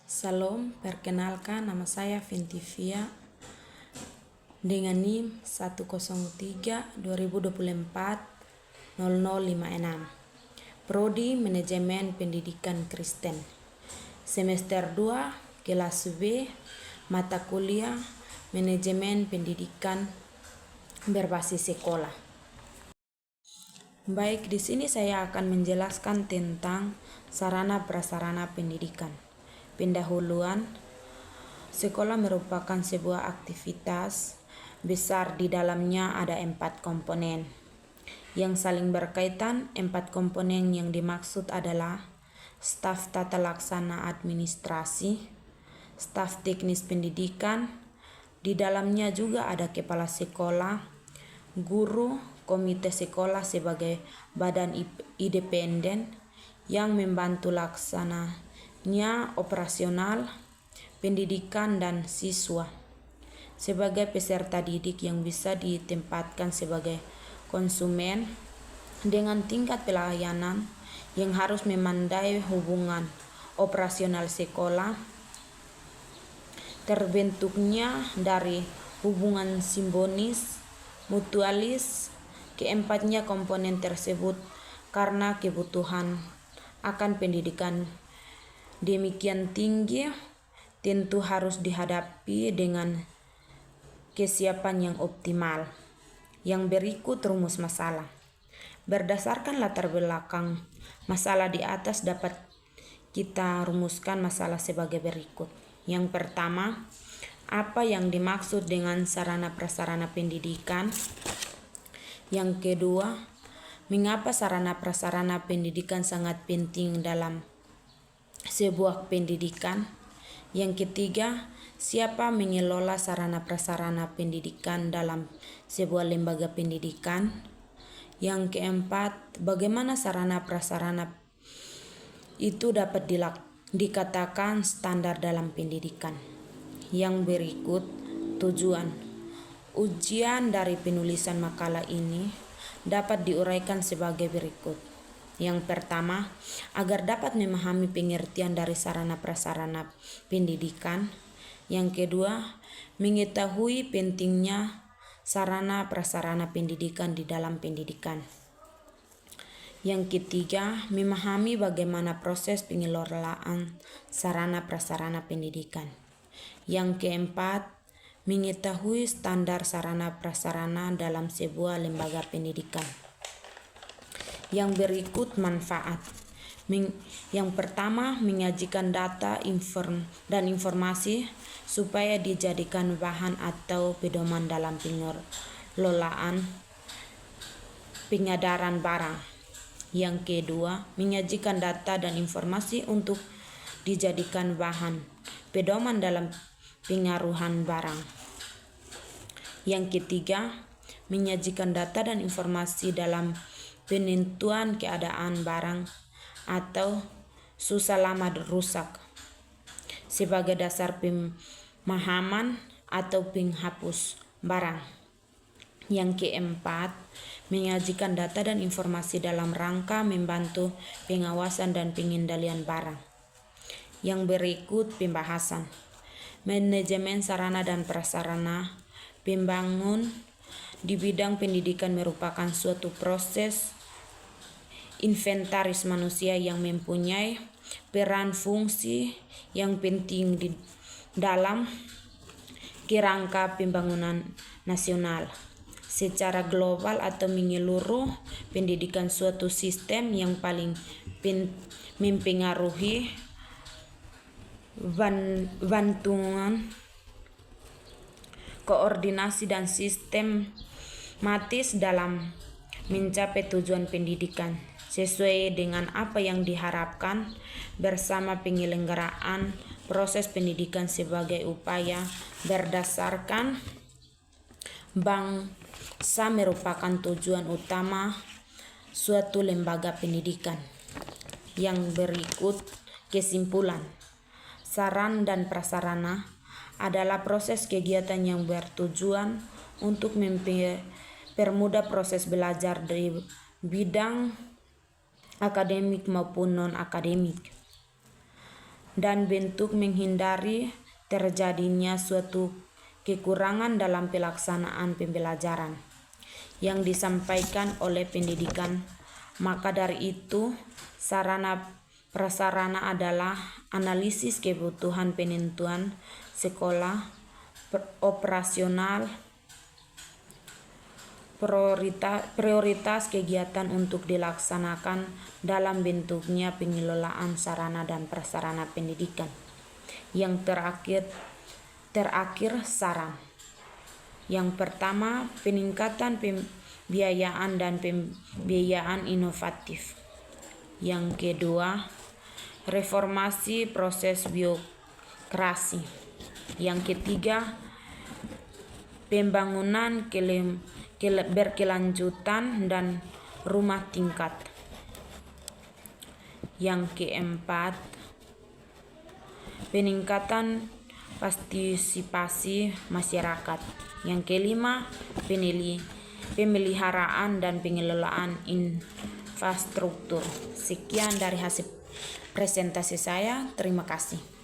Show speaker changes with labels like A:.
A: Salam, perkenalkan nama saya Ventivia dengan NIM 103-2024-0056. Prodi Manajemen Pendidikan Kristen. Semester 2, kelas B, mata kuliah Manajemen Pendidikan berbasis sekolah. Baik, di sini saya akan menjelaskan tentang sarana prasarana pendidikan. Pendahuluan, sekolah merupakan sebuah aktivitas besar. Di dalamnya ada 4 komponen yang saling berkaitan. 4 komponen yang dimaksud adalah staf tata laksana administrasi, staf teknis pendidikan, di dalamnya juga ada kepala sekolah, guru, komite sekolah sebagai badan independen yang membantu laksananya operasional pendidikan, dan siswa sebagai peserta didik yang bisa ditempatkan sebagai konsumen dengan tingkat pelayanan yang harus memandai hubungan operasional sekolah terbentuknya dari hubungan simbiosis mutualis. Keempatnya komponen tersebut karena kebutuhan akan pendidikan demikian tinggi tentu harus dihadapi dengan kesiapan yang optimal. Yang berikut rumus masalah. Berdasarkan latar belakang masalah di atas dapat kita rumuskan masalah sebagai berikut. Yang pertama, apa yang dimaksud dengan sarana prasarana pendidikan? Yang kedua, mengapa sarana prasarana pendidikan sangat penting dalam sebuah pendidikan? Yang ketiga, siapa mengelola sarana prasarana pendidikan dalam sebuah lembaga pendidikan? Yang keempat, bagaimana sarana prasarana itu dapat dikatakan standar dalam pendidikan? Yang berikut tujuan. Ujian dari penulisan makalah ini dapat diuraikan sebagai berikut. Yang pertama, agar dapat memahami pengertian dari sarana prasarana pendidikan. Yang kedua, mengetahui pentingnya sarana prasarana pendidikan di dalam pendidikan. Yang ketiga, memahami bagaimana proses pengelolaan sarana prasarana pendidikan. Yang keempat, mengetahui standar sarana prasarana dalam sebuah lembaga pendidikan. Yang berikut manfaat. Yang pertama, menyajikan data dan informasi supaya dijadikan bahan atau pedoman dalam pengelolaan pengedaran barang. Yang kedua, menyajikan data dan informasi untuk dijadikan bahan pedoman dalam pengaruhan barang. Yang ketiga, menyajikan data dan informasi dalam penentuan keadaan barang atau susah lama rusak sebagai dasar pemahaman atau penghapus barang. Yang keempat, menyajikan data dan informasi dalam rangka membantu pengawasan dan pengendalian barang. Yang berikut pembahasan. Manajemen sarana dan prasarana pembangun di bidang pendidikan merupakan suatu proses inventaris manusia yang mempunyai peran fungsi yang penting di dalam kerangka pembangunan nasional secara global atau menyeluruh. Pendidikan suatu sistem yang paling mempengaruhi bantuan koordinasi dan sistematis dalam mencapai tujuan pendidikan sesuai dengan apa yang diharapkan bersama penyelenggaraan proses pendidikan sebagai upaya berdasarkan bangsa merupakan tujuan utama suatu lembaga pendidikan. Yang berikut kesimpulan. Sarana dan prasarana adalah proses kegiatan yang bertujuan untuk mempermudah proses belajar di bidang akademik maupun non-akademik. dan bentuk menghindari terjadinya suatu kekurangan dalam pelaksanaan pembelajaran yang disampaikan oleh pendidikan. Maka dari itu, sarana prasarana adalah analisis kebutuhan penentuan sekolah, operasional, prioritas kegiatan untuk dilaksanakan dalam bentuknya pengelolaan sarana dan prasarana pendidikan. Yang terakhir saran. Yang pertama, peningkatan pembiayaan dan pembiayaan inovatif. Yang kedua, reformasi proses birokrasi. Yang ketiga, pembangunan berkelanjutan dan rumah tingkat. Yang keempat, peningkatan partisipasi masyarakat. Yang kelima, pemeliharaan dan pengelolaan infrastruktur. Sekian dari hasil presentasi saya. Terima kasih.